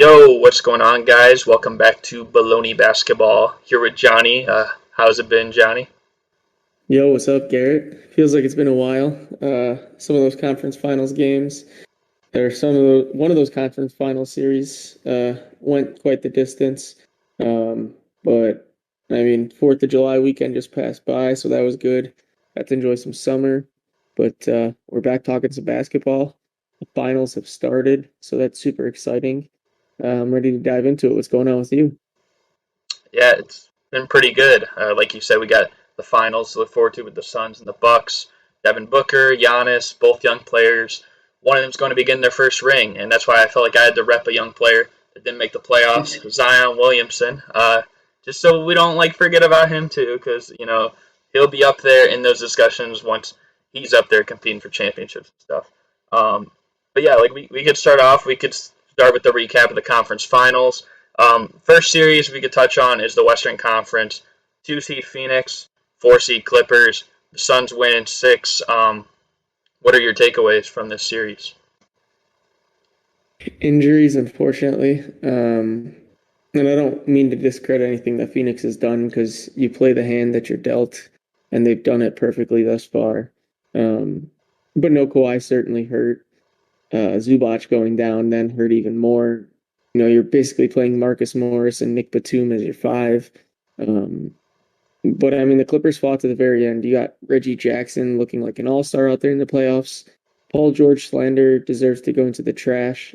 Yo, what's going on, guys? Welcome back to Bullony Basketball. Here with Johnny. How's it been, Johnny? Yo, what's up, Garrett? Feels like it's been a while. Some of those conference finals games, or one of those conference final series, went quite the distance. But I mean, Fourth of July weekend just passed by, so that was good. Got to enjoy some summer, but we're back talking some basketball. The finals have started, so that's super exciting. I'm ready to dive into it. What's going on with you? Yeah, it's been pretty good. Like you said, we got the finals to look forward to with the Suns and the Bucks. Devin Booker, Giannis, both young players. One of them's going to be getting their first ring, and that's why I felt like I had to rep a young player that didn't make the playoffs, Zion Williamson. Just so we don't forget about him too, because he'll be up there in those discussions once he's up there competing for championships and stuff. But yeah, we could start off. We could start with the recap of the conference finals. First series we could touch on is the Western Conference. 2 seed Phoenix, 4 seed Clippers. The Suns win in six. What are your takeaways from this series? Injuries, unfortunately. And I don't mean to discredit anything that Phoenix has done because you play the hand that you're dealt, and they've done it perfectly thus far. Um, but no, Kawhi certainly hurt. Zubac going down then hurt even more. You're basically playing Marcus Morris and Nick Batum as your five. Um, but I mean, the Clippers fought to the very end. You got Reggie Jackson looking like an all-star out there in the playoffs. Paul George slander deserves to go into the trash.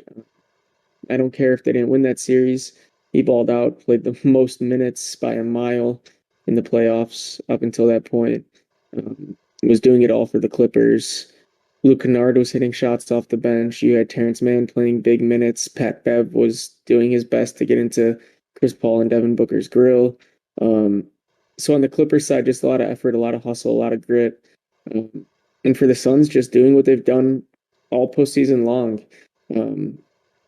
I don't care if they didn't win that series. He balled out, played the most minutes by a mile in the playoffs up until that point. Was doing it all for the Clippers. Luke Kennard was hitting shots off the bench. You had Terrence Mann playing big minutes. Pat Bev was doing his best to get into Chris Paul and Devin Booker's grill. Um, so on the Clippers side, just a lot of effort, a lot of hustle, a lot of grit. And for the Suns, just doing what they've done all postseason long. Um,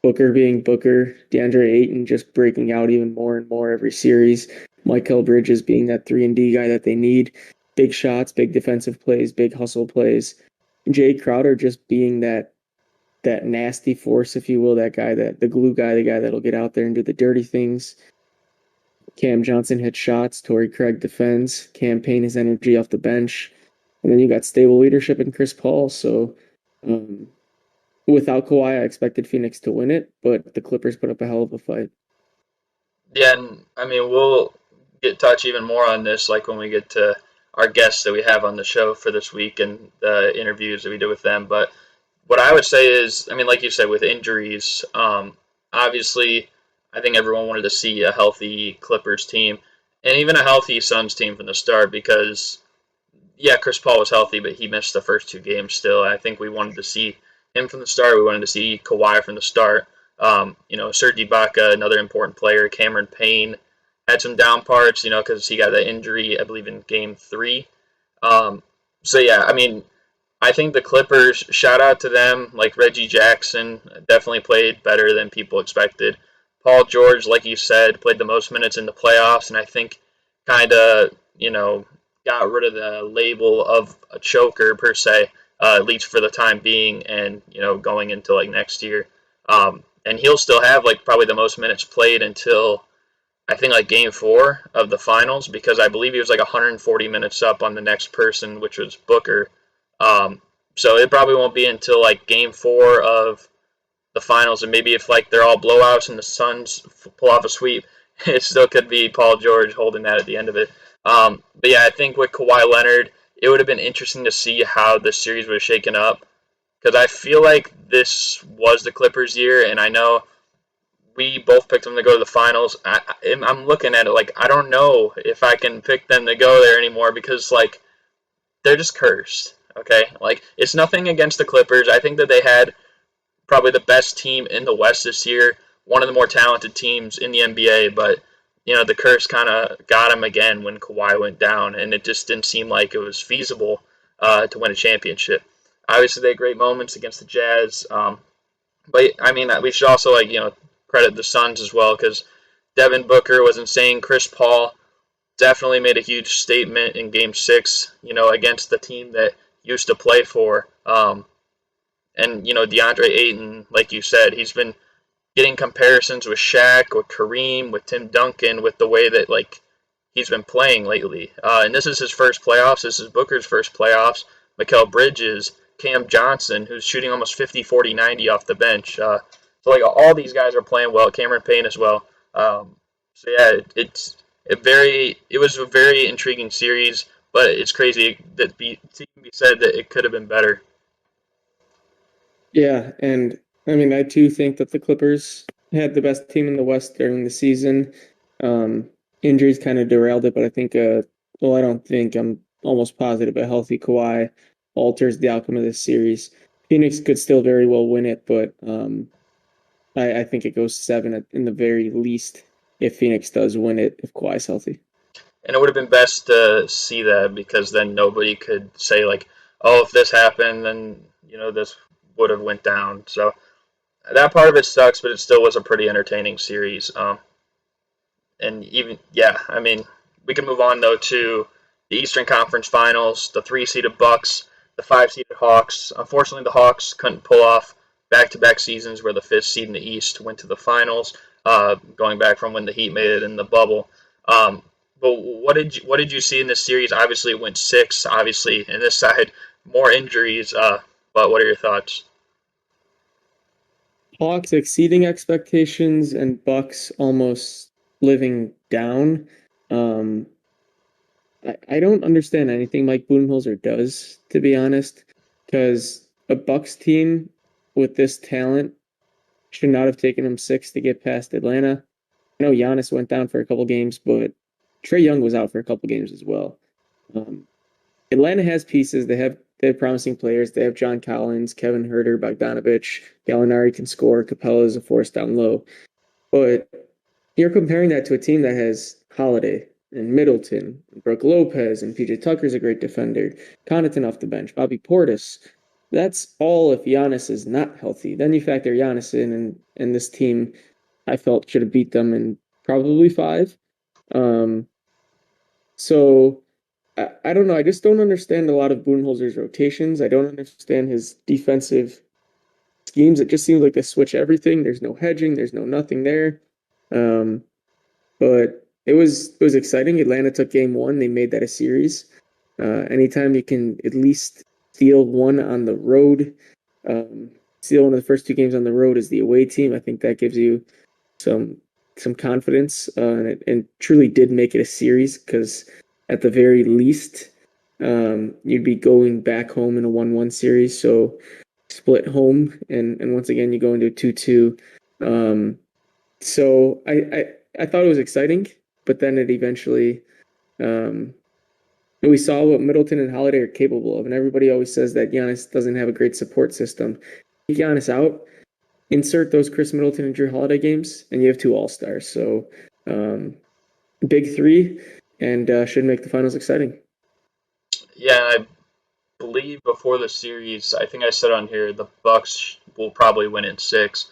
Booker being Booker, DeAndre Ayton just breaking out even more and more every series. Michael Bridges being that 3-and-D guy that they need. Big shots, big defensive plays, big hustle plays. Jay Crowder just being that nasty force, if you will, that guy, that the glue guy, the guy that'll get out there and do the dirty things. Cam Johnson hits shots, Torrey Craig defends, campaign his energy off the bench. And then you got stable leadership in Chris Paul. So um, without Kawhi, I expected Phoenix to win it, but the Clippers put up a hell of a fight. Yeah, and I mean we'll get touch even more on this when we get to our guests that we have on the show for this week and the interviews that we did with them. But what I would say is, I mean, like you said, with injuries, obviously, I think everyone wanted to see a healthy Clippers team and even a healthy Suns team from the start because, yeah, Chris Paul was healthy, but he missed the first 2 games still. I think we wanted to see him from the start. We wanted to see Kawhi from the start. Serge Ibaka, another important player. Cameron Payne had some down parts, because he got that injury, I believe, in game 3. Um, so, yeah, I mean, I think the Clippers, shout out to them. Like Reggie Jackson, definitely played better than people expected. Paul George, like you said, played the most minutes in the playoffs, and I think kind of, got rid of the label of a choker per se, at least for the time being, and going into next year. And he'll still have probably the most minutes played until I think game 4 of the finals because I believe he was 140 minutes up on the next person, which was Booker. Um, so it probably won't be until game 4 of the finals, and maybe if they're all blowouts and the Suns pull off a sweep, it still could be Paul George holding that at the end of it. But yeah, I think with Kawhi Leonard, it would have been interesting to see how the series would have shaken up because I feel like this was the Clippers' year, and I know we both picked them to go to the finals. I'm looking at it I don't know if I can pick them to go there anymore because they're just cursed. Okay, it's nothing against the Clippers. I think that they had probably the best team in the West this year, one of the more talented teams in the NBA. But the curse kind of got him again when Kawhi went down, and it just didn't seem like it was feasible to win a championship. Obviously, they had great moments against the Jazz, but I mean we should also credit the Suns as well because Devin Booker was insane. Chris Paul definitely made a huge statement in Game 6, against the team that used to play for. And DeAndre Ayton, like you said, he's been getting comparisons with Shaq, with Kareem, with Tim Duncan, with the way that like he's been playing lately. And this is his first playoffs. This is Booker's first playoffs. Mikal Bridges, Cam Johnson, who's shooting almost 50, 40, 90 off the bench. So like all these guys are playing well. Cameron Payne as well. So yeah, it was a very intriguing series, but it's crazy that be said that it could have been better. Yeah, and I mean, I too think that the Clippers had the best team in the West during the season. Um, Injuries kind of derailed it, but I think, well, I don't think, I'm almost positive a healthy Kawhi alters the outcome of this series. Phoenix could still very well win it, but I think it goes seven in the very least if Phoenix does win it, if Kawhi's healthy. And it would have been best to see that because then nobody could say like, oh, if this happened, then this would have went down. So that part of it sucks, but it still was a pretty entertaining series. And even yeah, I mean, we can move on though to the Eastern Conference Finals, the three-seeded Bucks, the five-seeded Hawks. Unfortunately, the Hawks couldn't pull off back-to-back seasons where the fifth seed in the East went to the finals, going back from when the Heat made it in the bubble. Um, but what did you see in this series? Obviously, it went six. Obviously, in this side, more injuries. But what are your thoughts? Hawks exceeding expectations and Bucks almost living down. Um, I don't understand anything Mike Budenholzer does, to be honest, because a Bucks team with this talent should not have taken him six to get past Atlanta. I know Giannis went down for a couple games, but Trae Young was out for a couple games as well. Um, Atlanta has pieces. They have promising players. They have John Collins, Kevin Herter, Bogdanovich, Gallinari can score. Capella is a force down low. But you're comparing that to a team that has Holiday and Middleton, and Brooke Lopez, and PJ Tucker's a great defender. Connaughton off the bench, Bobby Portis. That's all if Giannis is not healthy. Then you factor Giannis in, and this team, I felt, should have beat them in probably five. Um, so I don't know. I just don't understand a lot of Budenholzer's rotations. I don't understand his defensive schemes. It just seems like they switch everything. There's no hedging. There's no nothing there. Um, but it was exciting. Atlanta took game one. They made that a series. Anytime you can at least steal one on the road, um, steal one of the first two games on the road as the away team, I think that gives you some some confidence, and truly did make it a series because at the very least, you'd be going back home in a 1-1 series. So split home, and once again you go into a 2-2. Um, so I thought it was exciting, but then it eventually, um, we saw what Middleton and Holiday are capable of, and everybody always says that Giannis doesn't have a great support system. Take Giannis out, insert those Chris Middleton and Drew Holiday games, and you have two All Stars. So big three, and should make the finals exciting. Yeah, I believe before the series, I think I said on here the Bucks will probably win in six.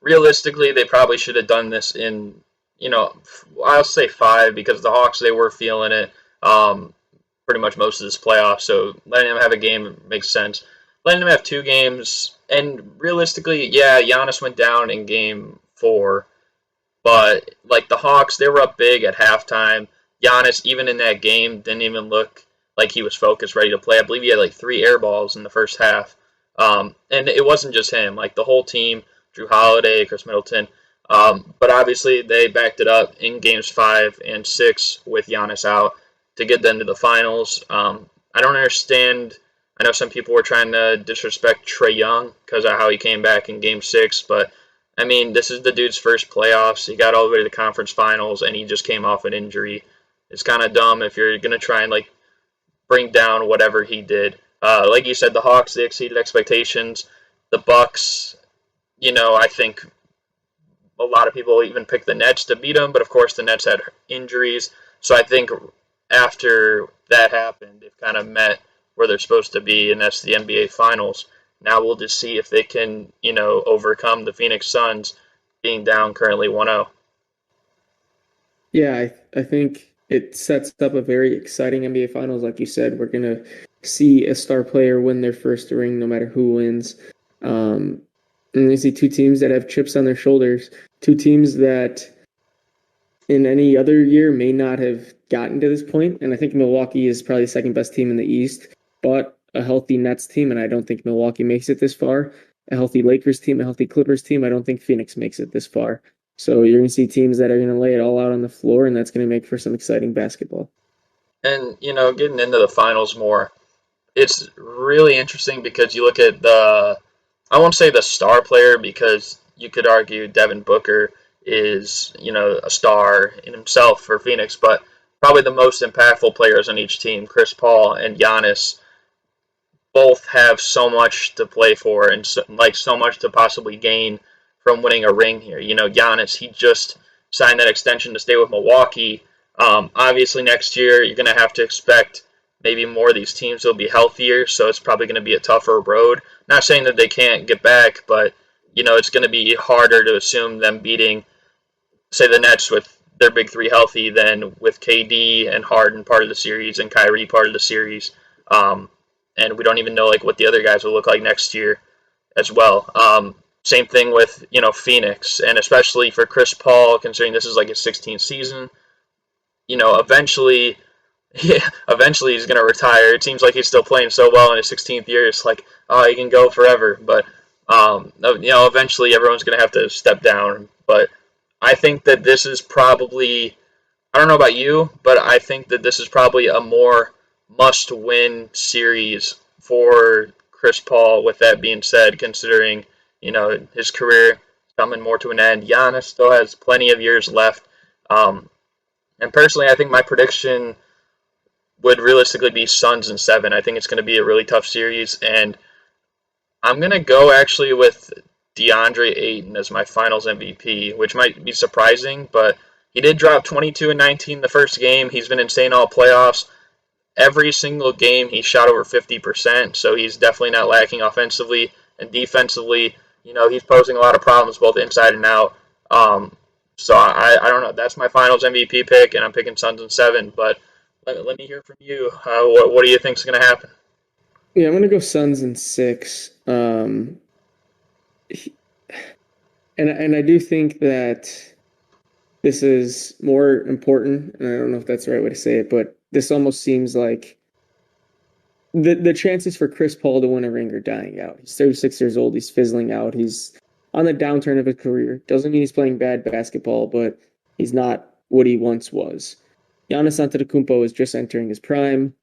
Realistically, they probably should have done this in, I'll say five because the Hawks they were feeling it pretty much most of this playoff. So letting them have a game makes sense. Letting them have two games, and realistically, yeah, Giannis went down in game four, but like the Hawks, they were up big at halftime. Giannis, even in that game, didn't even look like he was focused, ready to play. I believe he had like three air balls in the first half. And it wasn't just him, like the whole team, Drew Holiday, Chris Middleton. But obviously, they backed it up in games five and six with Giannis out to get them to the finals. I don't understand. I know some people were trying to disrespect Trae Young because of how he came back in game six, but I mean, this is the dude's first playoffs. He got all the way to the conference finals, and he just came off an injury. It's kind of dumb if you're gonna try and like bring down whatever he did. Like you said, the Hawks they exceeded expectations. The Bucks, I think a lot of people even picked the Nets to beat them, but of course the Nets had injuries. So I think after that happened, they've kind of met where they're supposed to be, and that's the NBA Finals. Now we'll just see if they can, overcome the Phoenix Suns being down currently 1-0. Yeah, I think it sets up a very exciting NBA Finals. Like you said, we're gonna see a star player win their first ring, no matter who wins. Um, And you see two teams that have chips on their shoulders, two teams that in any other year may not have gotten to this point. And I think Milwaukee is probably the second best team in the East, but a healthy Nets team, and I don't think Milwaukee makes it this far. A healthy Lakers team, a healthy Clippers team, I don't think Phoenix makes it this far. So you're going to see teams that are going to lay it all out on the floor, and that's going to make for some exciting basketball. And, getting into the finals more, it's really interesting because you look at I won't say the star player because you could argue Devin Booker is, a star in himself for Phoenix, but probably the most impactful players on each team, Chris Paul and Giannis, both have so much to play for and so much to possibly gain from winning a ring here. Giannis, he just signed that extension to stay with Milwaukee. Obviously, next year you're going to have to expect maybe more of these teams will be healthier, so it's probably going to be a tougher road. Not saying that they can't get back, but it's going to be harder to assume them beating, say, the Nets with their big three healthy than with KD and Harden part of the series and Kyrie part of the series. And we don't even know what the other guys will look like next year as well. Same thing with Phoenix, and especially for Chris Paul, considering this is his 16th season. Eventually, eventually he's gonna retire. It seems like he's still playing so well in his 16th year. It's he can go forever. But eventually everyone's gonna have to step down. But I think that this is probably, I don't know about you, but I think that this is probably a more must-win series for Chris Paul. With that being said, considering his career coming more to an end, Giannis still has plenty of years left. And personally, I think my prediction would realistically be Suns in 7. I think it's going to be a really tough series, and I'm going to go actually with DeAndre Ayton as my Finals MVP, which might be surprising, but he did drop 22 and 19 the first game. He's been insane all playoffs. Every single game he shot over 50%, so he's definitely not lacking offensively and defensively. He's posing a lot of problems both inside and out. So I don't know. That's my Finals MVP pick, and I'm picking Suns in 7. But let me hear from you. What do you think is going to happen? Yeah, I'm going to go Suns in 6. And I do think that this is more important, and I don't know if that's the right way to say it, but this almost seems like the chances for Chris Paul to win a ring are dying out. He's 36 years old. He's fizzling out. He's on the downturn of his career. Doesn't mean he's playing bad basketball, but he's not what he once was. Giannis Antetokounmpo is just entering his prime.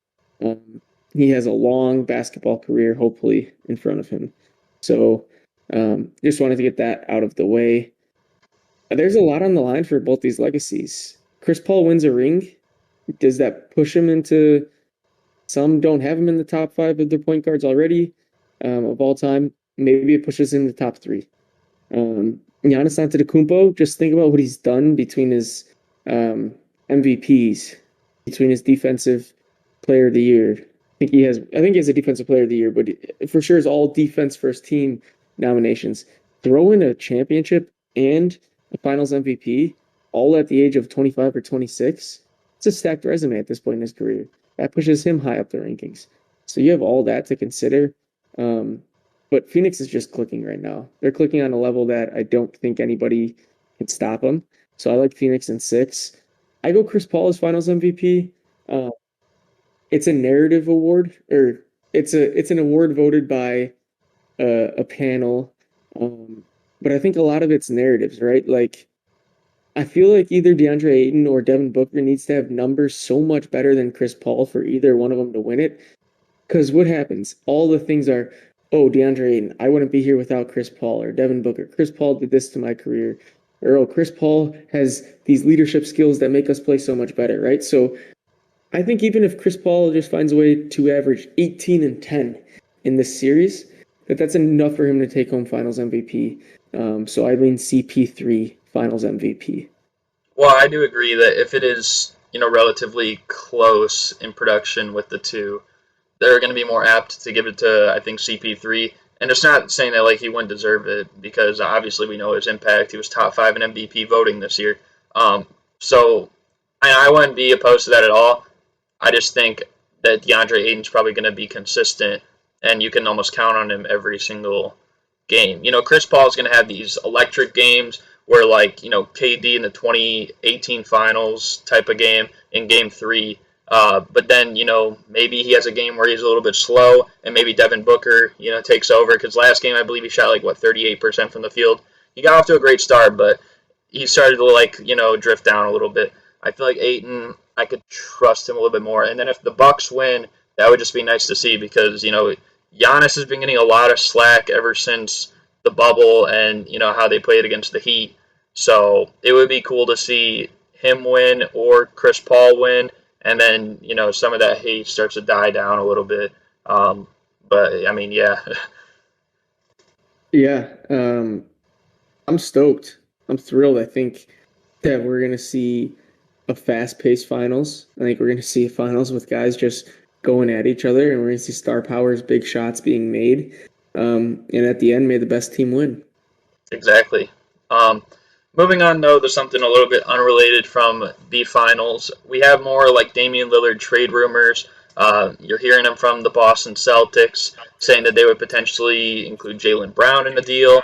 He has a long basketball career, hopefully, in front of him. So just wanted to get that out of the way. There's a lot on the line for both these legacies. Chris Paul wins a ring. Does that push him into... Some don't have him in the top 5 of their point guards already of all time. Maybe it pushes him in the top 3. Giannis Antetokounmpo, just think about what he's done between his MVPs, between his defensive player of the year. I think he has a defensive player of the year, but for sure is all defense first team nominations. Throw in a championship and a finals MVP all at the age of 25 or 26. It's a stacked resume at this point in his career. That pushes him high up the rankings. So you have all that to consider. But Phoenix is just clicking right now. They're clicking on a level that I don't think anybody can stop them. So I like Phoenix in 6. I go Chris Paul as Finals MVP. It's a narrative award, or it's an award voted by a panel. But I think a lot of it's narratives, right? I feel like either DeAndre Ayton or Devin Booker needs to have numbers so much better than Chris Paul for either one of them to win it. Because what happens? All the things are, oh, DeAndre Ayton, I wouldn't be here without Chris Paul, or Devin Booker. Chris Paul did this to my career. Or, oh, Chris Paul has these leadership skills that make us play so much better, right? So I think even if Chris Paul just finds a way to average 18 and 10 in this series, that's enough for him to take home Finals MVP. So I lean CP3 Finals MVP. Well, I do agree that if it is, relatively close in production with the two, they're going to be more apt to give it to, I think, CP3. And it's not saying that he wouldn't deserve it, because obviously we know his impact. He was top 5 in MVP voting this year. So I wouldn't be opposed to that at all. I just think that DeAndre Ayton's probably going to be consistent, and you can almost count on him every single game. Chris Paul is going to have these electric games where, like, KD in the 2018 finals type of game in game three. But then, maybe he has a game where he's a little bit slow, and maybe Devin Booker, takes over. Because last game, I believe he shot like, 38% from the field. He got off to a great start, but he started to, like, drift down a little bit. I feel like Ayton, I could trust him a little bit more. And then if the Bucks win, that would just be nice to see because, Giannis has been getting a lot of slack ever since the bubble and, how they played against the Heat. So it would be cool to see him win or Chris Paul win. And then, some of that hate starts to die down a little bit. But, I mean, yeah. Yeah, I'm stoked. I'm thrilled. I think that we're going to see a fast-paced finals. I think we're going to see finals with guys just going at each other, and we're going to see star powers, big shots being made. And at the end, may the best team win. Exactly. Um, Moving on, though, to something a little bit unrelated from the finals. We have more like Damian Lillard trade rumors. You're hearing them from the Boston Celtics saying that they would potentially include Jaylen Brown in the deal.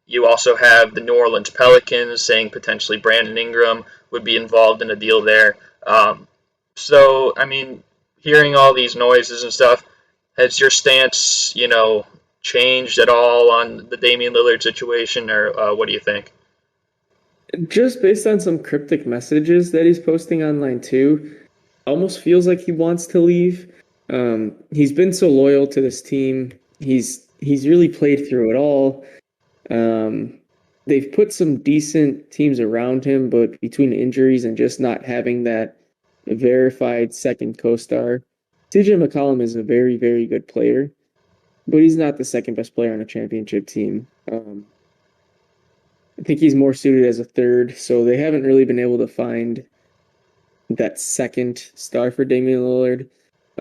You also have the New Orleans Pelicans saying potentially Brandon Ingram would be involved in a deal there. So, I mean, hearing all these noises and stuff, has your stance, changed at all on the Damian Lillard situation, or what do you think? Just based on some cryptic messages that he's posting online too, almost feels like he wants to leave. He's been so loyal to this team. He's really played through it all. Um, they've put some decent teams around him, but between injuries and just not having that verified second co-star, CJ McCollum is a very, very good player, but he's not the second best player on a championship team. I think he's more suited as a third, so they haven't really been able to find that second star for Damian Lillard.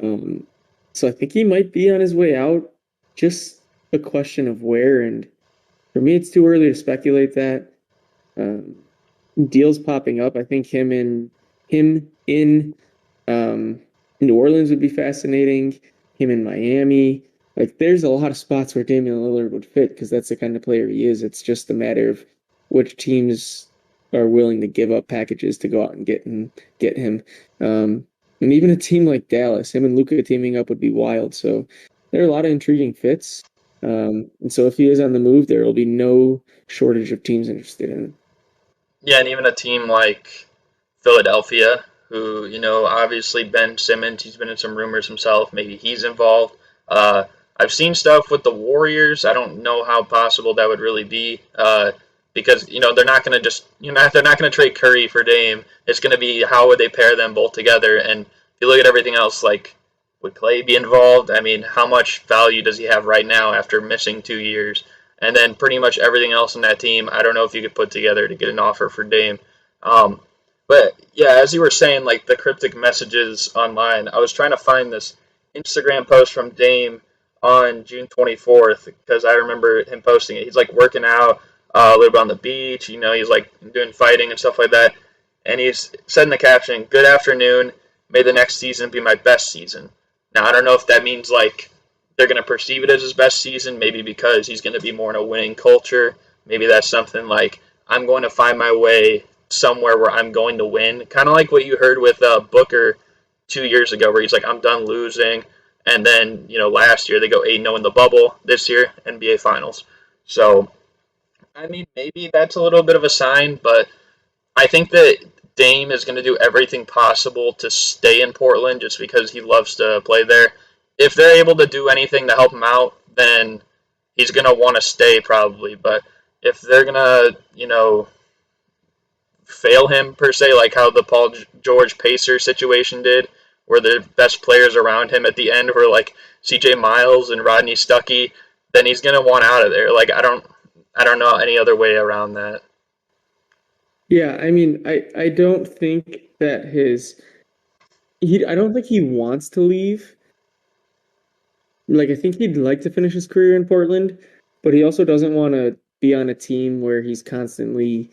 Um, so I think he might be on his way out. Just a question of where, and for me, it's too early to speculate that. Um, Deals popping up. I think him in um, New Orleans would be fascinating. Him in Miami. Like, there's a lot of spots where Damian Lillard would fit because that's the kind of player he is. It's just a matter of which teams are willing to give up packages to go out and get him. And even a team like Dallas, him and Luka teaming up would be wild. So there are a lot of intriguing fits. And so if he is on the move, there will be no shortage of teams interested in him. Yeah, and even a team like Philadelphia, who, obviously Ben Simmons, he's been in some rumors himself. Maybe he's involved. Uh, I've seen stuff with the Warriors. I don't know how possible that would really be because, they're not going to just, they're not going to trade Curry for Dame. It's going to be how would they pair them both together. And if you look at everything else, like, would Clay be involved? I mean, how much value does he have right now after missing 2 years? And then pretty much everything else in that team, I don't know if you could put together to get an offer for Dame. Um, but yeah, as you were saying, like the cryptic messages online, I was trying to find this Instagram post from Dame on June 24th because I remember him posting it. He's like working out a little bit on the beach, he's like doing fighting and stuff like that. And he's said in the caption, "Good afternoon. May the next season be my best season." Now, I don't know if that means like they're going to perceive it as his best season, maybe because he's going to be more in a winning culture. Maybe that's something like, I'm going to find my way somewhere where I'm going to win. Kind of like what you heard with Booker 2 years ago, where he's like, I'm done losing. And then, last year they go 8-0 in the bubble. This year, NBA Finals. So, I mean, maybe that's a little bit of a sign, but I think that Dame is going to do everything possible to stay in Portland just because he loves to play there. If they're able to do anything to help him out, then he's going to want to stay probably. But if they're going to, fail him per se, like how the Paul George Pacer situation did, where the best players around him at the end were like C.J. Miles and Rodney Stuckey, then he's going to want out of there. Like I don't know any other way around that. Yeah, I mean, I don't think that I don't think he wants to leave. Like, I think he'd like to finish his career in Portland, but he also doesn't want to be on a team where he's constantly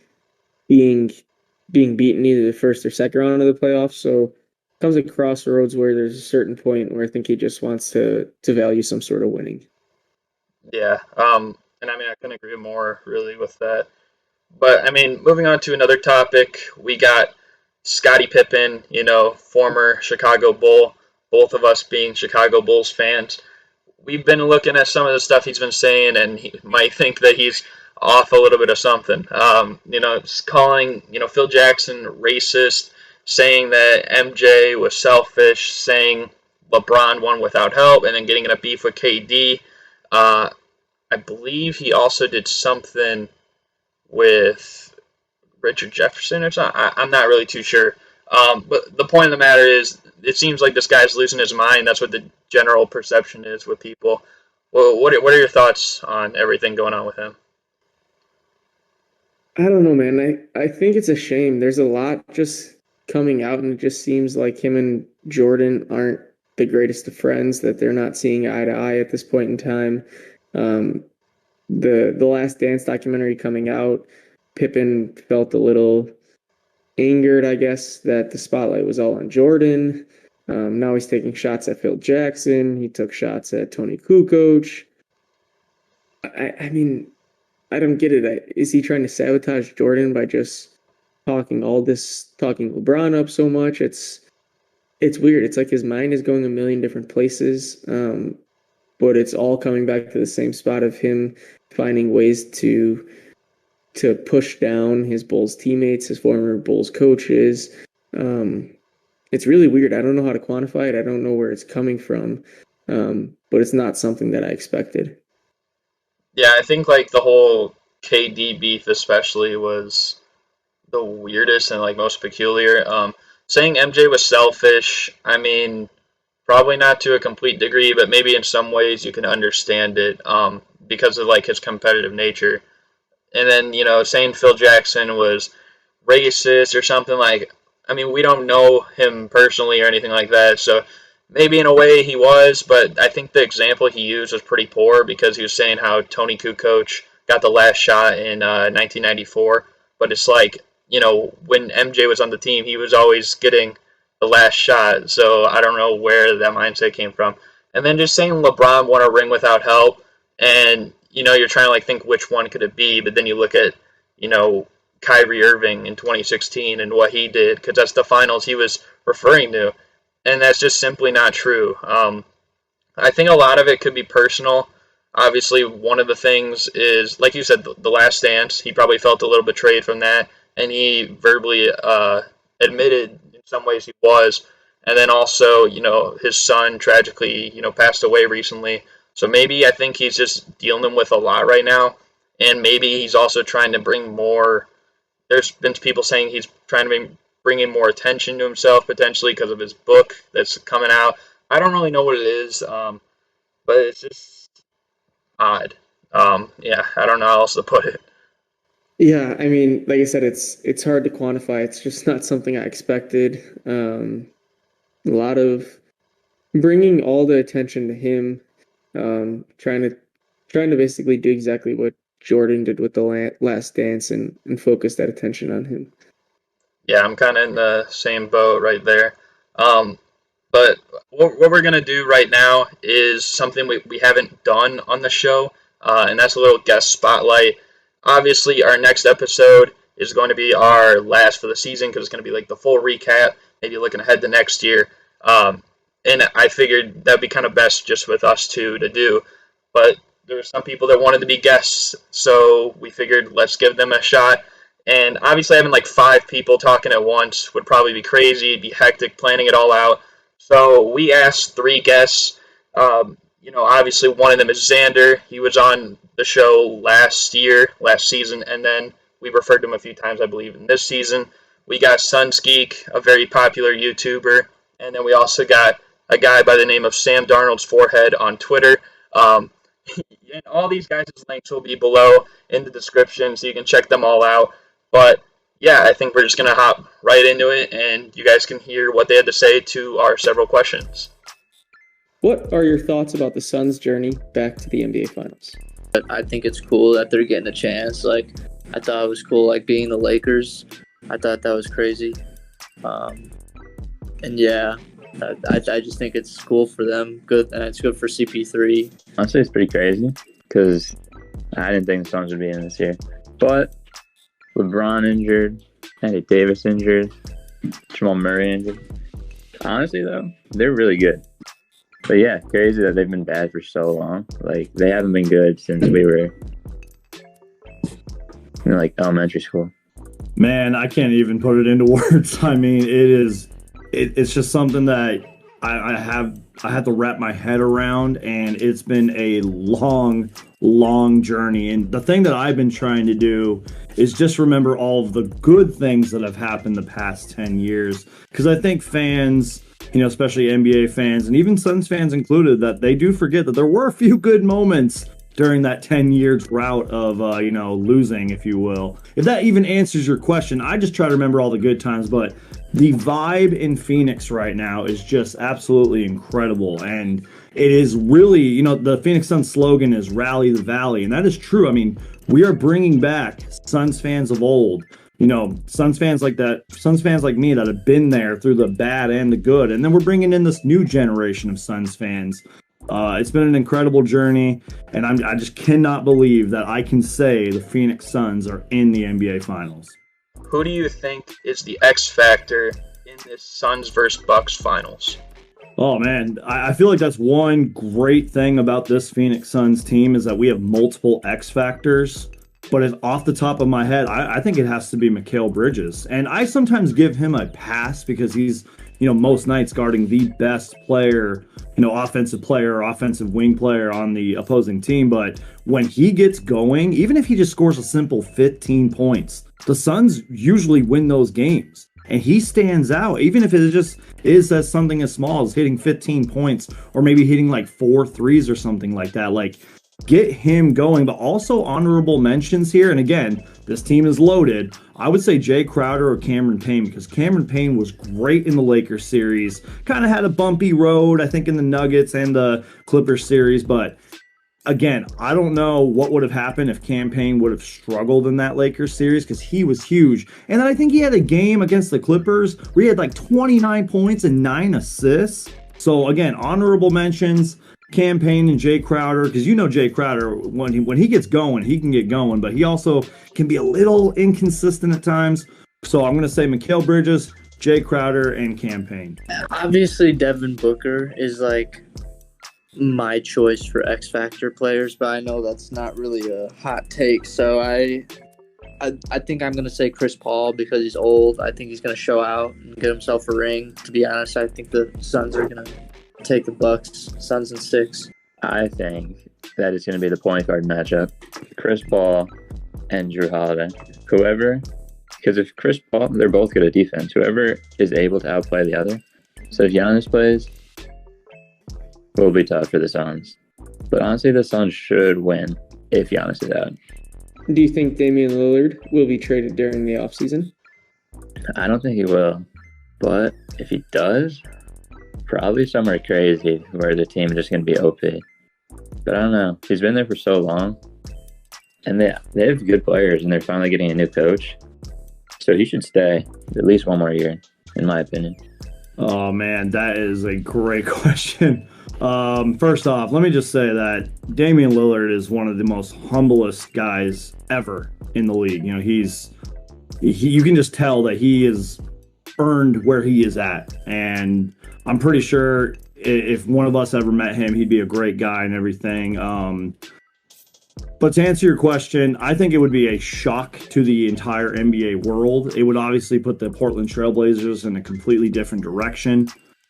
being being beaten either the first or second round of the playoffs. So comes a crossroads where there's a certain point where I think he just wants to value some sort of winning. Yeah. And I mean, I couldn't agree more really with that. But I mean, moving on to another topic, we got Scottie Pippen, former Chicago Bull, both of us being Chicago Bulls fans. We've been looking at some of the stuff he's been saying, and he might think that he's off a little bit of something. Calling Phil Jackson racist, saying that MJ was selfish, saying LeBron won without help, and then getting in a beef with KD. Uh, I believe he also did something with Richard Jefferson or something. I'm not really too sure. But the point of the matter is, it seems like this guy's losing his mind. That's what the general perception is with people. Well, what are your thoughts on everything going on with him? I don't know, man. I think it's a shame. There's a lot just coming out, and it just seems like him and Jordan aren't the greatest of friends, that they're not seeing eye to eye at this point in time. Um, the Last Dance documentary coming out, Pippen felt a little angered, I guess, that the spotlight was all on Jordan. Now he's taking shots at Phil Jackson. He took shots at Tony Kukoc. I mean, I don't get it. Is he trying to sabotage Jordan by just talking LeBron up so much? It's weird. It's like his mind is going a million different places, but it's all coming back to the same spot of him finding ways to push down his Bulls teammates, his former Bulls coaches. It's really weird. I don't know how to quantify it. I don't know where it's coming from, but it's not something that I expected. Yeah, I think like the whole KD beef especially was the weirdest and like most peculiar. Saying MJ was selfish, I mean, probably not to a complete degree, but maybe in some ways you can understand it because of like his competitive nature. And then saying Phil Jackson was racist or something like. I mean, we don't know him personally or anything like that, so maybe in a way he was, but I think the example he used was pretty poor because he was saying how Tony Kukoc got the last shot in 1994, but it's like when MJ was on the team, he was always getting the last shot, so I don't know where that mindset came from. And then just saying LeBron won a ring without help, and you're trying to like think which one could it be, but then you look at you know Kyrie Irving in 2016 and what he did, because that's the finals he was referring to, and that's just simply not true. I think a lot of it could be personal. Obviously, one of the things is, like you said, the Last Dance. He probably felt a little betrayed from that, and he verbally admitted in some ways he was. And then also, his son tragically, passed away recently. So maybe I think he's just dealing with a lot right now, and maybe he's also trying to bring more. There's been people saying he's trying to bring in more attention to himself potentially because of his book that's coming out. I don't really know what it is, but it's just odd. Yeah, I don't know how else to put it. Yeah, I mean, like I said, it's hard to quantify. It's just not something I expected. A lot of bringing all the attention to him, trying to basically do exactly what Jordan did with the Last Dance and focus that attention on him. Yeah, I'm kind of in the same boat right there. Um, but what we're going to do right now is something we haven't done on the show, and that's a little guest spotlight. Obviously, our next episode is going to be our last for the season because it's going to be like the full recap, maybe looking ahead to next year. And I figured that'd be kind of best just with us two to do. But there were some people that wanted to be guests, so we figured let's give them a shot. And obviously, having like 5 people talking at once would probably be crazy, it'd be hectic planning it all out. So we asked 3 guests. Obviously one of them is Zander. He was on the show last season, and then we referred to him a few times, I believe, in this season. We got Geek, a very popular YouTuber, and then we also got a guy by the name of Sam Darnold's Forehead on Twitter. Um, and all these guys' links will be below in the description, so you can check them all out. But yeah, I think we're just gonna hop right into it, and you guys can hear what they had to say to our several questions. What are your thoughts about the Suns' journey back to the NBA Finals? I think it's cool that they're getting a chance. Like, I thought it was cool, like, being the Lakers. I thought that was crazy. And yeah, I just think it's cool for them. Good, and it's good for CP3. Honestly, it's pretty crazy because I didn't think the Suns would be in this year. But LeBron injured, Andy Davis injured, Jamal Murray injured. Honestly, though, they're really good. But yeah, crazy that they've been bad for so long. Like, they haven't been good since we were in, like, elementary school. Man, I can't even put it into words. I mean, it's just something that I have to wrap my head around, and it's been a long journey. And the thing that I've been trying to do is just remember all of the good things that have happened the past 10 years. Because I think fans, especially NBA fans and even Suns fans included, that they do forget that there were a few good moments during that 10-year drought of, losing, if you will. If that even answers your question, I just try to remember all the good times, but the vibe in Phoenix right now is just absolutely incredible. And it is really, the Phoenix Suns slogan is Rally the Valley, and that is true. I mean, we are bringing back Suns fans of old. Suns fans like that, Suns fans like me that have been there through the bad and the good. And then we're bringing in this new generation of Suns fans. It's been an incredible journey, and I just cannot believe that I can say the Phoenix Suns are in the NBA Finals. Who do you think is the X factor in this Suns versus Bucks finals? Oh, man, I feel like that's one great thing about this Phoenix Suns team is that we have multiple X factors. But if off the top of my head, I think it has to be Mikal Bridges. And I sometimes give him a pass because he's, most nights guarding the best player, offensive wing player on the opposing team. But when he gets going, even if he just scores a simple 15 points, the Suns usually win those games. And he stands out, even if it just is as something as small as hitting 15 points or maybe hitting like 4 threes or something like that. Like, get him going, but also honorable mentions here. And again, this team is loaded. I would say Jay Crowder or Cameron Payne, because Cameron Payne was great in the Lakers series. Kind of had a bumpy road, I think, in the Nuggets and the Clippers series. But again, I don't know what would have happened if Cam Payne would have struggled in that Lakers series, because he was huge. And then I think he had a game against the Clippers where he had like 29 points and 9 assists. So again, honorable mentions. Cam Payne and Jay Crowder, because Jay Crowder, when he gets going, he can get going, but he also can be a little inconsistent at times. So I'm going to say Mikal Bridges, Jay Crowder, and Cam Payne. Obviously, Devin Booker is like my choice for X Factor players, but I know that's not really a hot take. So I think I'm going to say Chris Paul because he's old. I think he's going to show out and get himself a ring. To be honest, I think the Suns are going to take the Bucks, Suns in 6. I think that is going to be the point guard matchup. Chris Paul and Drew Holiday. Because if Chris Paul, they're both good at defense. Whoever is able to outplay the other. So if Giannis plays, it will be tough for the Suns. But honestly, the Suns should win if Giannis is out. Do you think Damian Lillard will be traded during the offseason? I don't think he will. But if he does, probably somewhere crazy where the team is just going to be OP. But I don't know. He's been there for so long. And they have good players, and they're finally getting a new coach. So he should stay at least one more year, in my opinion. Oh, man, that is a great question. First off, let me just say that Damian Lillard is one of the most humblest guys ever in the league. You can just tell that he has earned where he is at. And I'm pretty sure if one of us ever met him, he'd be a great guy and everything. But to answer your question, I think it would be a shock to the entire NBA world. It would obviously put the Portland Trailblazers in a completely different direction.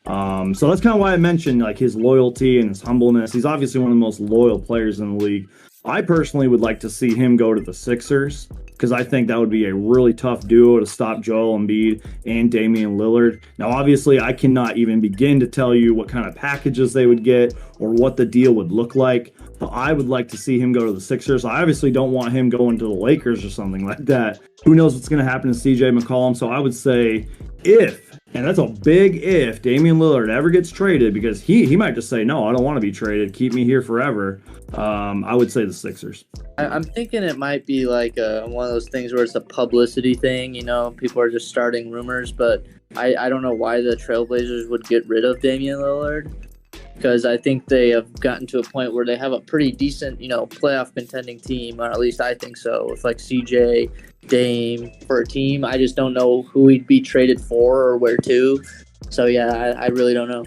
So that's kind of why I mentioned like his loyalty and his humbleness. He's obviously one of the most loyal players in the league. I personally would like to see him go to the Sixers because I think that would be a really tough duo to stop Joel Embiid and Damian Lillard. Now, obviously, I cannot even begin to tell you what kind of packages they would get or what the deal would look like, but I would like to see him go to the Sixers. I obviously don't want him going to the Lakers or something like that. Who knows what's going to happen to CJ McCollum? So I would say if, and that's a big if, Damian Lillard ever gets traded, because he might just say, no, I don't want to be traded. Keep me here forever. I would say the Sixers. I'm thinking it might be like one of those things where it's a publicity thing. People are just starting rumors, but I don't know why the Trailblazers would get rid of Damian Lillard. because I think they have gotten to a point where they have a pretty decent, playoff contending team, or at least I think so. With like CJ, Dame for a team, I just don't know who he'd be traded for or where to. So yeah, I really don't know.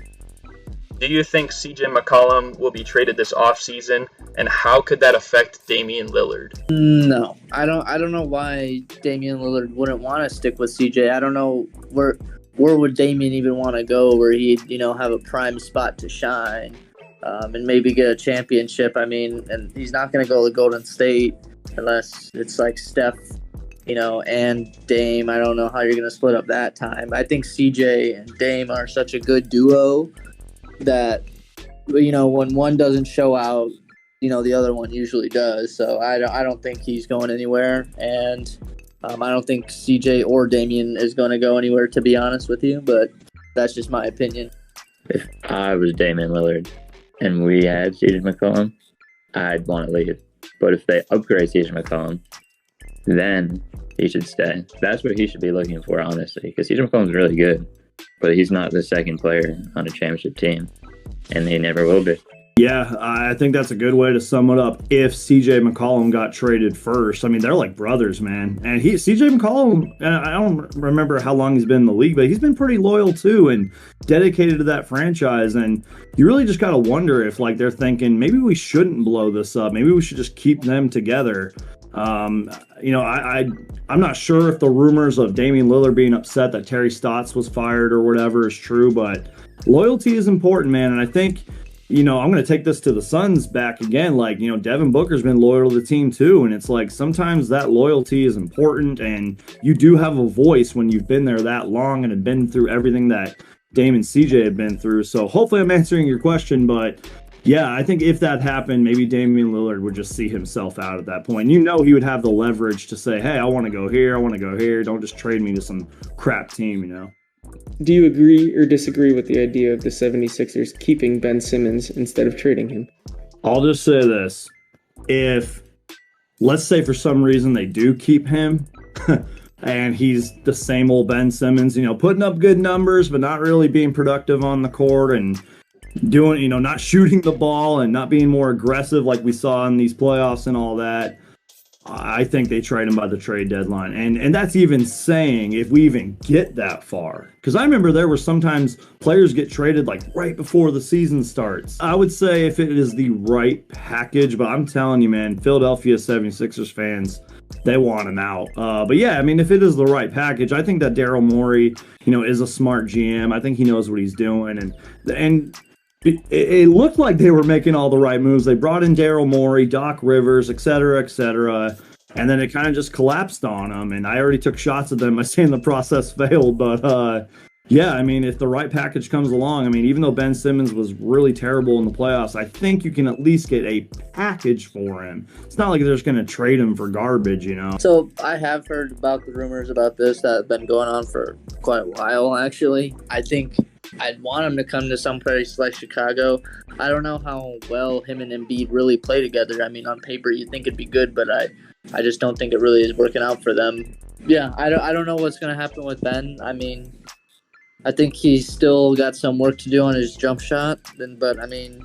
Do you think CJ McCollum will be traded this offseason, and how could that affect Damian Lillard? No, I don't know why Damian Lillard wouldn't want to stick with CJ. I don't know where would Damian even want to go where he'd have a prime spot to shine, and maybe get a championship. I mean, and he's not going to go to Golden State unless it's like Steph, and Dame. I don't know how you're going to split up that time. I think CJ and Dame are such a good duo that when one doesn't show out, the other one usually does. So I don't think he's going anywhere, and I don't think CJ or Damian is going to go anywhere, to be honest with you. But that's just my opinion. If I was Damian Lillard and we had CJ McCollum, I'd want to leave. But if they upgrade CJ McCollum, then he should stay. That's what he should be looking for, honestly, because CJ McCollum's really good, but he's not the second player on a championship team, and he never will be. Yeah, I think that's a good way to sum it up. If CJ McCollum got traded first, I mean, they're like brothers, man. And CJ McCollum, I don't remember how long he's been in the league, but he's been pretty loyal too and dedicated to that franchise. And you really just got to wonder if they're thinking maybe we shouldn't blow this up. Maybe we should just keep them together. I'm not sure if the rumors of Damian Lillard being upset that Terry Stotts was fired or whatever is true, but loyalty is important, man. And I think, I'm going to take this to the Suns back again. Devin Booker's been loyal to the team too. And it's sometimes that loyalty is important, and you do have a voice when you've been there that long and have been through everything that Dame and CJ have been through. So hopefully I'm answering your question, but yeah, I think if that happened, maybe Damian Lillard would just see himself out at that point. He would have the leverage to say, hey, I want to go here. I want to go here. Don't just trade me to some crap team, Do you agree or disagree with the idea of the 76ers keeping Ben Simmons instead of trading him? I'll just say this. If, let's say for some reason they do keep him and he's the same old Ben Simmons, putting up good numbers but not really being productive on the court and doing, not shooting the ball and not being more aggressive like we saw in these playoffs and all that, I think they trade him by the trade deadline. And that's even saying if we even get that far. Because I remember there were sometimes players get traded right before the season starts. I would say if it is the right package, but I'm telling you, man, Philadelphia 76ers fans, they want him out. But yeah, I mean, if it is the right package, I think that Daryl Morey, is a smart GM. I think he knows what he's doing. And it looked like they were making all the right moves. They brought in Daryl Morey, Doc Rivers, et cetera, and then it kind of just collapsed on them. And I already took shots at them by saying the process failed. But yeah, I mean, if the right package comes along, I mean, even though Ben Simmons was really terrible in the playoffs, I think you can at least get a package for him. It's not like they're just going to trade him for garbage, So I have heard about the rumors about this that have been going on for quite a while, actually. I think I'd want him to come to some place like Chicago. I don't know how well him and Embiid really play together. I mean, on paper, you think it'd be good, but I just don't think it really is working out for them. Yeah, I don't know what's going to happen with Ben. I mean, I think he's still got some work to do on his jump shot, but I mean,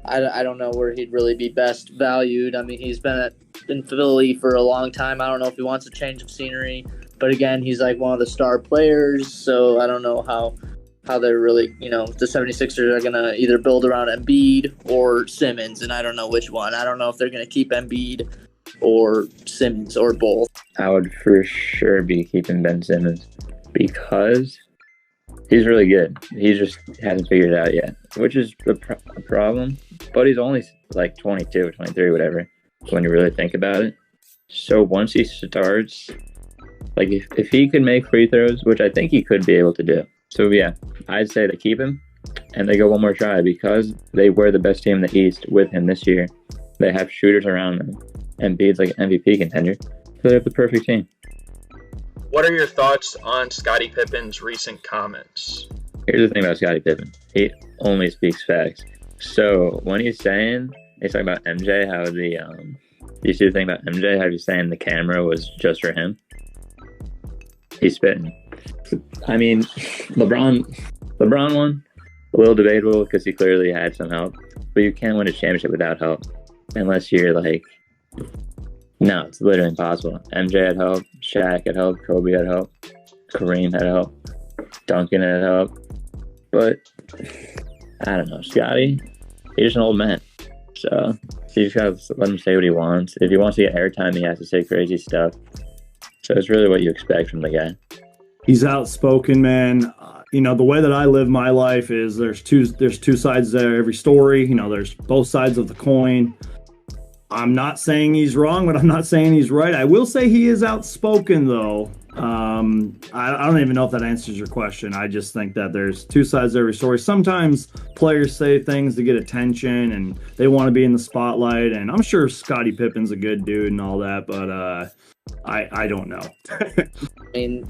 I don't know where he'd really be best valued. I mean, he's been in Philly for a long time. I don't know if he wants a change of scenery, but again, he's one of the star players, so I don't know how they're really, the 76ers are going to either build around Embiid or Simmons, and I don't know which one. I don't know if they're going to keep Embiid or Simmons or both. I would for sure be keeping Ben Simmons because he's really good. He just hasn't figured it out yet, which is a problem, but he's only 22 or 23, whatever, when you really think about it. So once he starts, if he could make free throws, which I think he could be able to do. So yeah, I'd say they keep him and they go one more try because they were the best team in the East with him this year. They have shooters around them. Embiid's an MVP contender. So they have the perfect team. What are your thoughts on Scottie Pippen's recent comments? Here's the thing about Scottie Trippen. He only speaks facts. So when he's talking about MJ, how you see the thing about MJ, how he's saying the camera was just for him? He's spitting. I mean, LeBron won. A little debatable because he clearly had some help, but you can't win a championship without help unless you're like, no, it's literally impossible. MJ had help, Shaq had help, Kobe had help, Kareem had help, Duncan had help, but I don't know, Scottie, he's just an old man, so you just gotta let him say what he wants. If he wants to get airtime, he has to say crazy stuff. So it's really what you expect from the guy. He's outspoken, man. The way that I live my life is there's two sides to every story. There's both sides of the coin. I'm not saying he's wrong, but I'm not saying he's right. I will say he is outspoken, though. I don't even know if that answers your question. I just think that there's two sides to every story. Sometimes players say things to get attention and they want to be in the spotlight. And I'm sure Scottie Pippen's a good dude and all that, but I don't know. I mean,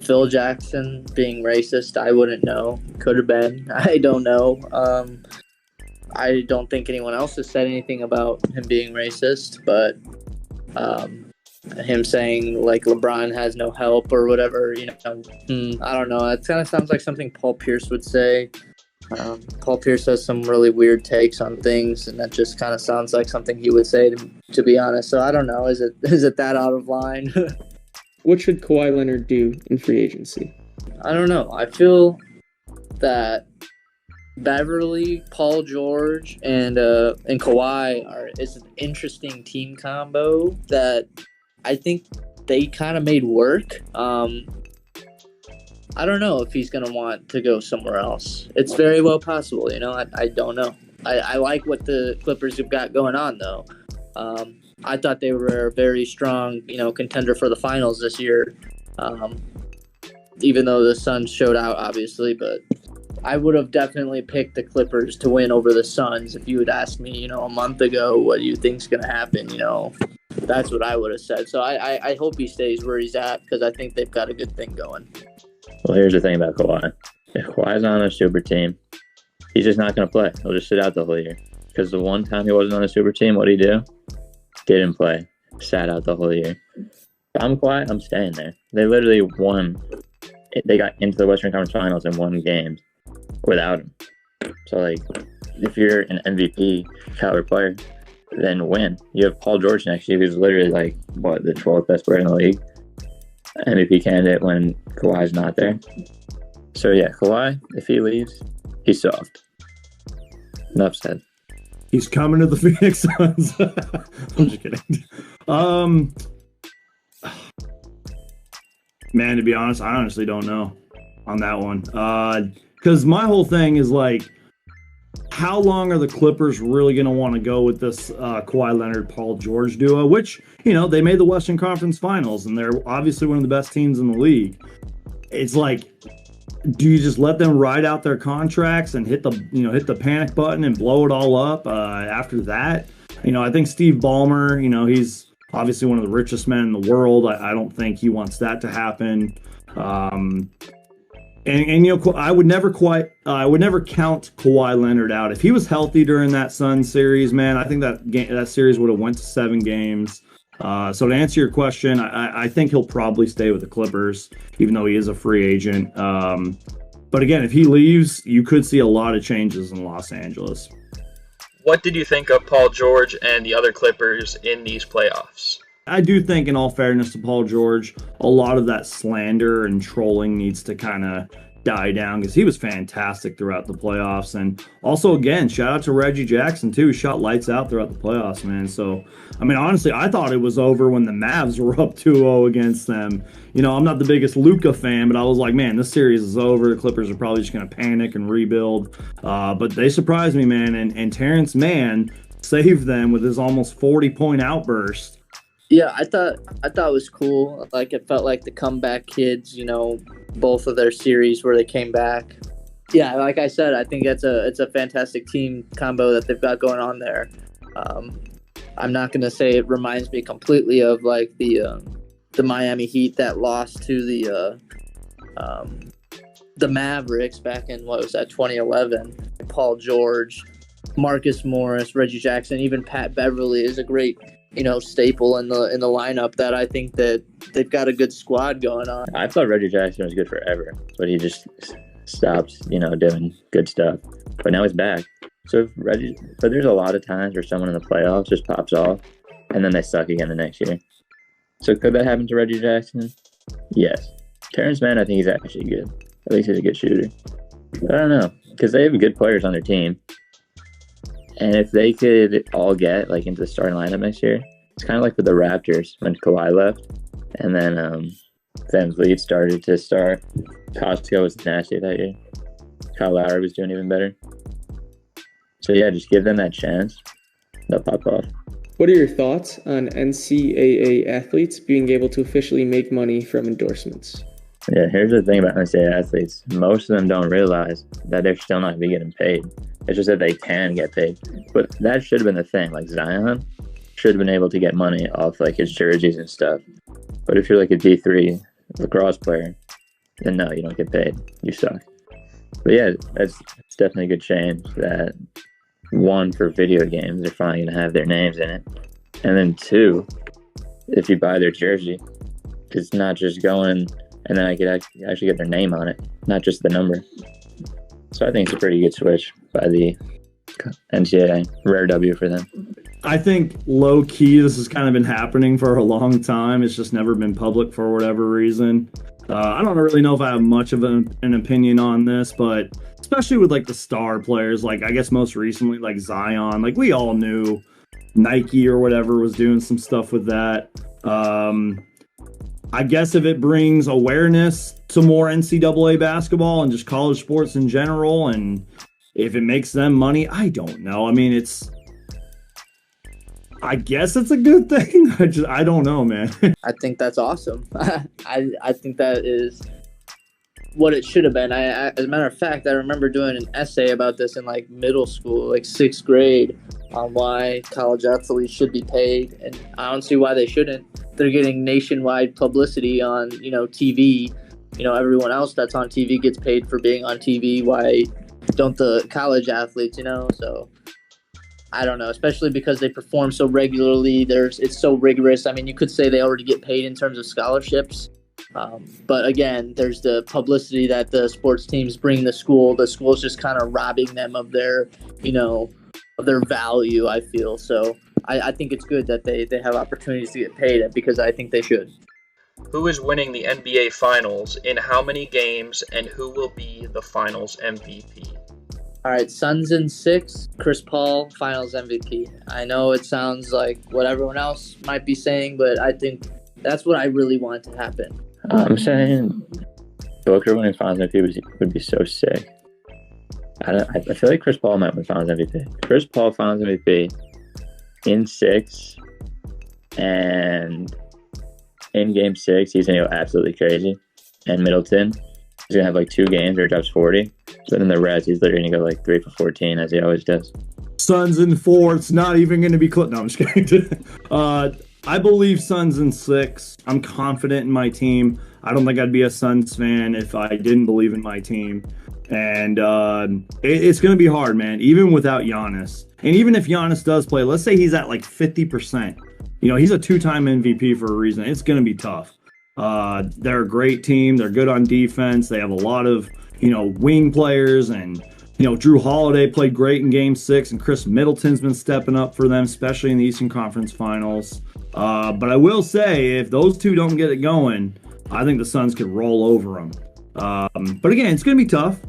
Phil Jackson being racist, I wouldn't know. Could have been. I don't know. I don't think anyone else has said anything about him being racist, but him saying like LeBron has no help or whatever, I don't know. It kind of sounds like something Paul Pierce would say. Paul Pierce has some really weird takes on things, and that just kind of sounds like something he would say, to be honest. So I don't know. Is it that out of line? What should Kawhi Leonard do in free agency? I don't know. I feel that Beverly, Paul George, and Kawhi is an interesting team combo that I think they kind of made work. I don't know if he's going to want to go somewhere else. It's very well possible, I don't know. I like what the Clippers have got going on, though. I thought they were a very strong, contender for the finals this year, even though the Suns showed out, obviously. But I would have definitely picked the Clippers to win over the Suns if you had asked me, a month ago, what do you think's going to happen, That's what I would have said. So I hope he stays where he's at because I think they've got a good thing going. Well, here's the thing about Kawhi. If Kawhi's on a super team, he's just not going to play. He'll just sit out the whole year. Because the one time he wasn't on a super team, what did he do? Didn't play. Sat out the whole year. If I'm Kawhi, I'm staying there. They literally won. They got into the Western Conference Finals and won games without him. So, if you're an MVP caliber player, then win. You have Paul George next year, who's literally the 12th best player in the league. MVP candidate when Kawhi's not there. So yeah, Kawhi, if he leaves, he's soft. Enough said. He's coming to the Phoenix Suns. I'm just kidding. Man, to be honest, I honestly don't know on that one. Because my whole thing is how long are the Clippers really going to want to go with this Kawhi Leonard, Paul George duo, which, they made the Western Conference Finals, and they're obviously one of the best teams in the league. It's do you just let them ride out their contracts and hit the panic button and blow it all up after that? I think Steve Ballmer, he's obviously one of the richest men in the world. I don't think he wants that to happen. I would never count Kawhi Leonard out. If he was healthy during that Suns series, man, I think that series would have went to 7 games. So to answer your question, I think he'll probably stay with the Clippers, even though he is a free agent. But again, if he leaves, you could see a lot of changes in Los Angeles. What did you think of Paul George and the other Clippers in these playoffs? I do think, in all fairness to Paul George, a lot of that slander and trolling needs to kind of die down because he was fantastic throughout the playoffs. And also, again, shout out to Reggie Jackson, too. Shot lights out throughout the playoffs, man. So, honestly, I thought it was over when the Mavs were up 2-0 against them. I'm not the biggest Luka fan, but I was like, man, this series is over. The Clippers are probably just going to panic and rebuild. But they surprised me, man. And Terrence Mann saved them with his almost 40-point outburst. Yeah, I thought it was cool. It felt like the comeback kids, both of their series where they came back. Yeah, like I said, I think it's a fantastic team combo that they've got going on there. I'm not gonna say it reminds me completely of the Miami Heat that lost to the Mavericks back in 2011. Paul George, Marcus Morris, Reggie Jackson, even Pat Beverly is a great staple in the lineup that I think that they've got a good squad going on. I thought Reggie Jackson was good forever, but he just stopped, doing good stuff. But now he's back. So but there's a lot of times where someone in the playoffs just pops off, and then they suck again the next year. So could that happen to Reggie Jackson? Yes. Terrence Mann, I think he's actually good. At least he's a good shooter. But I don't know, because they have good players on their team. And if they could all get into the starting lineup next year, it's kind of like with the Raptors when Kawhi left, and then Van Vliet started to start. Costco was nasty that year. Kyle Lowry was doing even better. So yeah, just give them that chance. They'll pop off. What are your thoughts on NCAA athletes being able to officially make money from endorsements? Yeah, here's the thing about NCAA athletes. Most of them don't realize that they're still not going to be getting paid. It's just that they can get paid. But that should have been the thing. Like Zion should have been able to get money off his jerseys and stuff. But if you're a D3 lacrosse player, then no, you don't get paid. You suck. But yeah, it's definitely a good change that, one, for video games, they're finally going to have their names in it. And then two, if you buy their jersey, it's not just going, and then I could actually get their name on it, not just the number. So I think it's a pretty good switch by the NCAA. Rare W for them. I think low key, this has kind of been happening for a long time. It's just never been public for whatever reason. I don't really know if I have much of an opinion on this, but especially with the star players, I guess most recently, Zion, we all knew Nike or whatever was doing some stuff with that. I guess if it brings awareness to more NCAA basketball and just college sports in general, and if it makes them money, I don't know. I mean, I guess it's a good thing. I don't know, man. I think that's awesome. I think that is what it should have been. As a matter of fact, I remember doing an essay about this in middle school, 6th grade, on why college athletes should be paid, and I don't see why they shouldn't. They're getting nationwide publicity on TV. Everyone else that's on TV gets paid for being on TV. Why don't the college athletes? So I don't know, especially because they perform so regularly. It's so rigorous. I mean, you could say they already get paid in terms of scholarships. But again, there's the publicity that the sports teams bring the school. The school's just kind of robbing them of their, of their value, I feel. So I think it's good that they have opportunities to get paid, because I think they should. Who is winning the NBA Finals, in how many games, and who will be the Finals MVP? All right, Suns in 6, Chris Paul, Finals MVP. I know it sounds like what everyone else might be saying, but I think that's what I really want to happen. I'm saying Booker winning Finals MVP would be so sick. I feel like Chris Paul might win Finals MVP. Chris Paul Finals MVP in 6, and in Game 6, he's going to go absolutely crazy. And Middleton, he's going to have 2 games where he drops 40. So then the rest, he's literally going to go 3 for 14, as he always does. Suns in 4. It's not even going to be close. No, I'm just kidding. I believe Suns in 6. I'm confident in my team. I don't think I'd be a Suns fan if I didn't believe in my team. And it's going to be hard, man, even without Giannis. And even if Giannis does play, let's say he's at 50%. He's a 2-time MVP for a reason. It's going to be tough. They're a great team. They're good on defense. They have a lot of, wing players. And, Drew Holiday played great in Game 6. And Chris Middleton's been stepping up for them, especially in the Eastern Conference Finals. But I will say, if those two don't get it going, I think the Suns could roll over them. But again, it's going to be tough.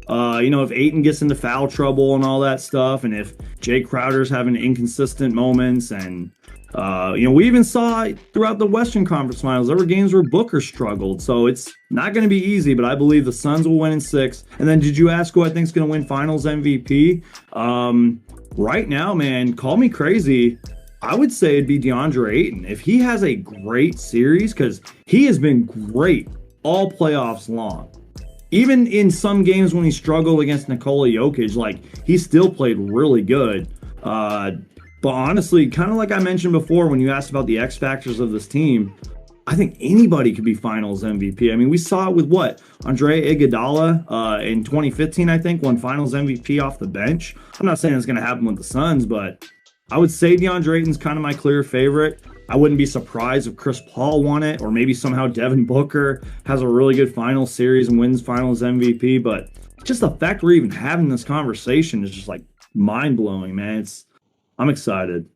If Ayton gets into foul trouble and all that stuff, and if Jay Crowder's having inconsistent moments, and we even saw throughout the Western Conference Finals, there were games where Booker struggled. So it's not going to be easy, but I believe the Suns will win in 6. And then did you ask who I think is going to win Finals MVP? Right now, man, call me crazy, I would say it'd be DeAndre Ayton. If he has a great series, because he has been great all playoffs long. Even in some games when he struggled against Nikola Jokic, he still played really good. But honestly, kind of like I mentioned before when you asked about the X factors of this team, I think anybody could be Finals MVP. I mean, we saw it with Andre Iguodala in 2015, I think, won Finals MVP off the bench. I'm not saying it's going to happen with the Suns, but I would say DeAndre Ayton's kind of my clear favorite. I wouldn't be surprised if Chris Paul won it, or maybe somehow Devin Booker has a really good final series and wins finals MVP. But just the fact we're even having this conversation is just like mind-blowing, man. I'm excited.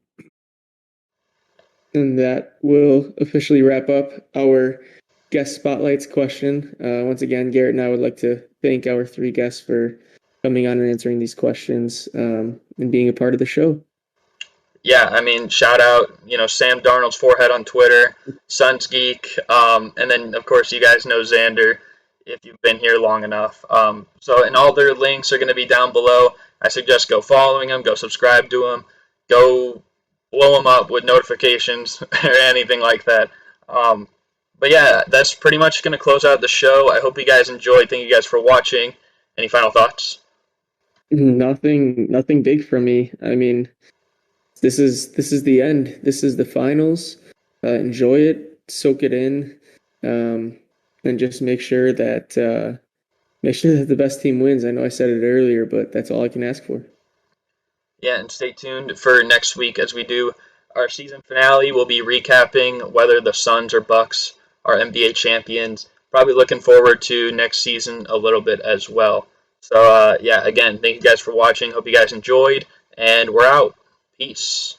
And that will officially wrap up our guest spotlights question. Once again, Garrett and I would like to thank our 3 guests for coming on and answering these questions and being a part of the show. Yeah, I mean, shout out, Sam Darnold's forehead on Twitter, Suns Geek, and then, of course, you guys know Zander if you've been here long enough. And all their links are going to be down below. I suggest go following them, go subscribe to them, go blow them up with notifications or anything like that. But yeah, that's pretty much going to close out the show. I hope you guys enjoyed. Thank you guys for watching. Any final thoughts? Nothing big from me. I mean, this is the end. This is the finals. Enjoy it, soak it in, and just make sure that the best team wins. I know I said it earlier, but that's all I can ask for. Yeah, and stay tuned for next week as we do our season finale. We'll be recapping whether the Suns or Bucks are NBA champions. Probably looking forward to next season a little bit as well. So, yeah, again, thank you guys for watching. Hope you guys enjoyed, and we're out. Peace.